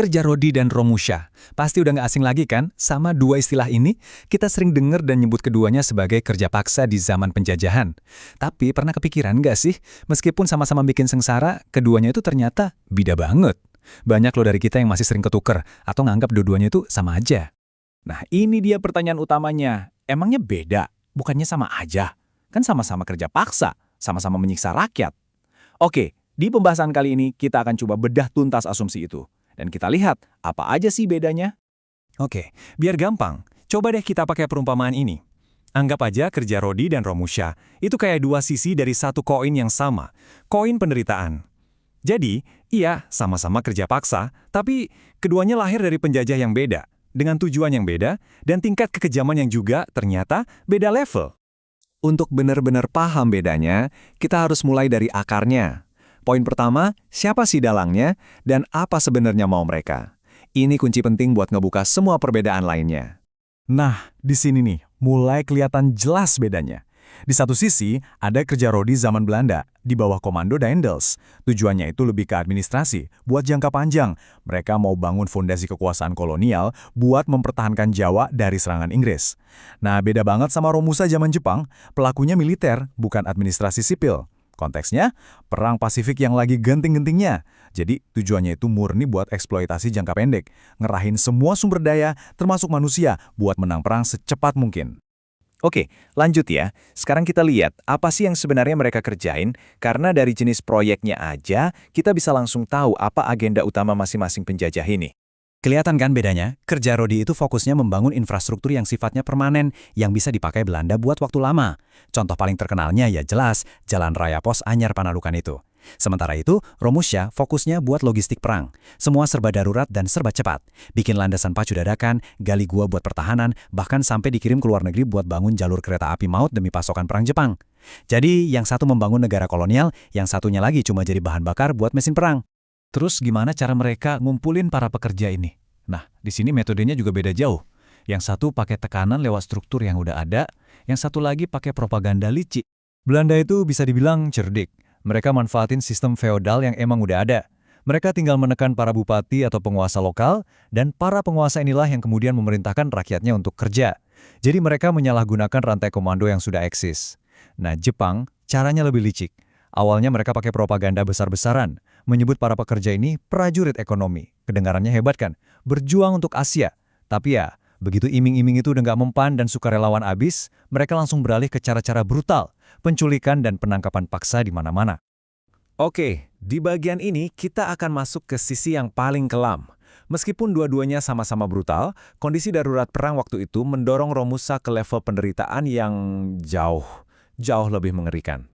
kerja Rodi dan Romusha. Pasti udah nggak asing lagi kan sama dua istilah ini? Kita sering dengar dan nyebut keduanya sebagai kerja paksa di zaman penjajahan. Tapi pernah kepikiran nggak sih, meskipun sama-sama bikin sengsara, keduanya itu ternyata beda banget. Banyak loh dari kita yang masih sering ketuker atau nganggap dua-duanya itu sama aja. Nah, ini dia pertanyaan utamanya. Emangnya beda? Bukannya sama aja? Kan sama-sama kerja paksa, sama-sama menyiksa rakyat. Oke, di pembahasan kali ini kita akan coba bedah tuntas asumsi itu. Dan kita lihat apa aja sih bedanya. Oke, biar gampang, coba deh kita pakai perumpamaan ini. Anggap aja kerja Rodi dan Romusha itu kayak dua sisi dari satu koin yang sama, koin penderitaan. Jadi, iya sama-sama kerja paksa, tapi keduanya lahir dari penjajah yang beda, dengan tujuan yang beda, dan tingkat kekejaman yang juga ternyata beda level. Untuk benar-benar paham bedanya, kita harus mulai dari akarnya. Poin pertama, siapa sih dalangnya dan apa sebenarnya mau mereka? Ini kunci penting buat ngebuka semua perbedaan lainnya. Nah, di sini nih, mulai kelihatan jelas bedanya. Di satu sisi, ada kerja Rodi zaman Belanda, di bawah komando Daendels. Tujuannya itu lebih ke administrasi, buat jangka panjang. Mereka mau bangun fondasi kekuasaan kolonial buat mempertahankan Jawa dari serangan Inggris. Nah, beda banget sama Romusha zaman Jepang, pelakunya militer, bukan administrasi sipil. Konteksnya, perang Pasifik yang lagi genting-gentingnya. Jadi, tujuannya itu murni buat eksploitasi jangka pendek, ngerahin semua sumber daya, termasuk manusia, buat menang perang secepat mungkin. Oke, lanjut ya. Sekarang kita lihat apa sih yang sebenarnya mereka kerjain, karena dari jenis proyeknya aja, kita bisa langsung tahu apa agenda utama masing-masing penjajah ini. Kelihatan kan bedanya? Kerja Rodi itu fokusnya membangun infrastruktur yang sifatnya permanen, yang bisa dipakai Belanda buat waktu lama. Contoh paling terkenalnya ya jelas, Jalan Raya Pos Anyar Panalukan itu. Sementara itu, Romusha fokusnya buat logistik perang. Semua serba darurat dan serba cepat. Bikin landasan pacu dadakan, gali gua buat pertahanan, bahkan sampai dikirim ke luar negeri buat bangun jalur kereta api maut demi pasokan perang Jepang. Jadi, yang satu membangun negara kolonial, yang satunya lagi cuma jadi bahan bakar buat mesin perang. Terus gimana cara mereka ngumpulin para pekerja ini? Nah, di sini metodenya juga beda jauh. Yang satu pakai tekanan lewat struktur yang udah ada, yang satu lagi pakai propaganda licik. Belanda itu bisa dibilang cerdik. Mereka manfaatin sistem feodal yang emang udah ada. Mereka tinggal menekan para bupati atau penguasa lokal, dan para penguasa inilah yang kemudian memerintahkan rakyatnya untuk kerja. Jadi mereka menyalahgunakan rantai komando yang sudah eksis. Nah, Jepang caranya lebih licik. Awalnya mereka pakai propaganda besar-besaran, menyebut para pekerja ini prajurit ekonomi. Kedengarannya hebat kan? Berjuang untuk Asia. Tapi ya, begitu iming-iming itu udah nggak mempan dan sukarelawan habis, mereka langsung beralih ke cara-cara brutal, penculikan dan penangkapan paksa di mana-mana. Oke, di bagian ini kita akan masuk ke sisi yang paling kelam. Meskipun dua-duanya sama-sama brutal, kondisi darurat perang waktu itu mendorong Romusha ke level penderitaan yang jauh lebih mengerikan.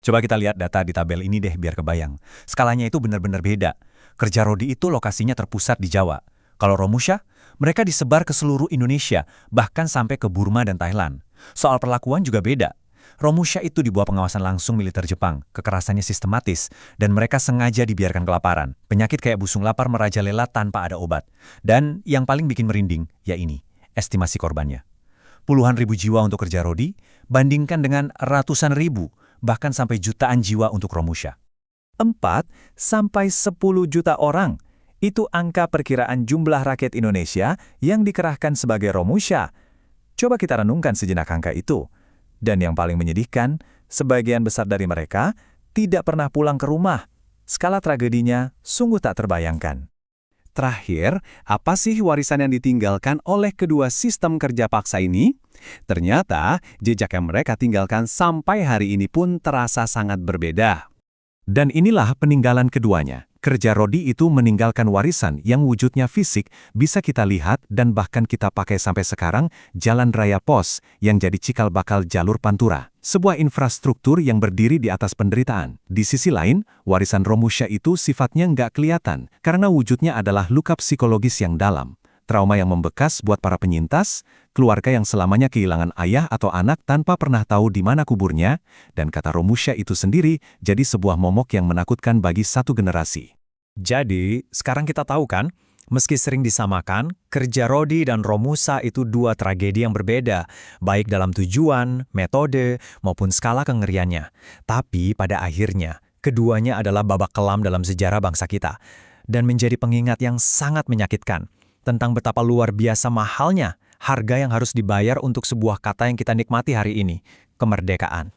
Coba kita lihat data di tabel ini deh biar kebayang. Skalanya itu benar-benar beda. Kerja Rodi itu lokasinya terpusat di Jawa. Kalau Romusha, mereka disebar ke seluruh Indonesia, bahkan sampai ke Burma dan Thailand. Soal perlakuan juga beda. Romusha itu di bawah pengawasan langsung militer Jepang, kekerasannya sistematis, dan mereka sengaja dibiarkan kelaparan. Penyakit kayak busung lapar merajalela tanpa ada obat. Dan yang paling bikin merinding, ya ini, estimasi korbannya. Puluhan ribu jiwa untuk kerja Rodi, bandingkan dengan ratusan ribu, bahkan sampai jutaan jiwa untuk Romusha. 4-10 juta orang. Itu angka perkiraan jumlah rakyat Indonesia yang dikerahkan sebagai Romusha. Coba kita renungkan sejenak angka itu. Dan yang paling menyedihkan, sebagian besar dari mereka tidak pernah pulang ke rumah. Skala tragedinya sungguh tak terbayangkan. Terakhir, apa sih warisan yang ditinggalkan oleh kedua sistem kerja paksa ini? Ternyata, jejak yang mereka tinggalkan sampai hari ini pun terasa sangat berbeda. Dan inilah peninggalan keduanya. Kerja Rodi itu meninggalkan warisan yang wujudnya fisik bisa kita lihat dan bahkan kita pakai sampai sekarang, Jalan Raya Pos yang jadi cikal bakal jalur Pantura. Sebuah infrastruktur yang berdiri di atas penderitaan. Di sisi lain, warisan Romusha itu sifatnya nggak kelihatan karena wujudnya adalah luka psikologis yang dalam. Trauma yang membekas buat para penyintas, keluarga yang selamanya kehilangan ayah atau anak tanpa pernah tahu di mana kuburnya, dan kata Romusha itu sendiri jadi sebuah momok yang menakutkan bagi satu generasi. Jadi, sekarang kita tahu kan, meski sering disamakan, kerja Rodi dan Romusha itu dua tragedi yang berbeda, baik dalam tujuan, metode, maupun skala kengeriannya. Tapi pada akhirnya, keduanya adalah babak kelam dalam sejarah bangsa kita. dan menjadi pengingat yang sangat menyakitkan tentang betapa luar biasa mahalnya harga yang harus dibayar untuk sebuah kata yang kita nikmati hari ini, kemerdekaan.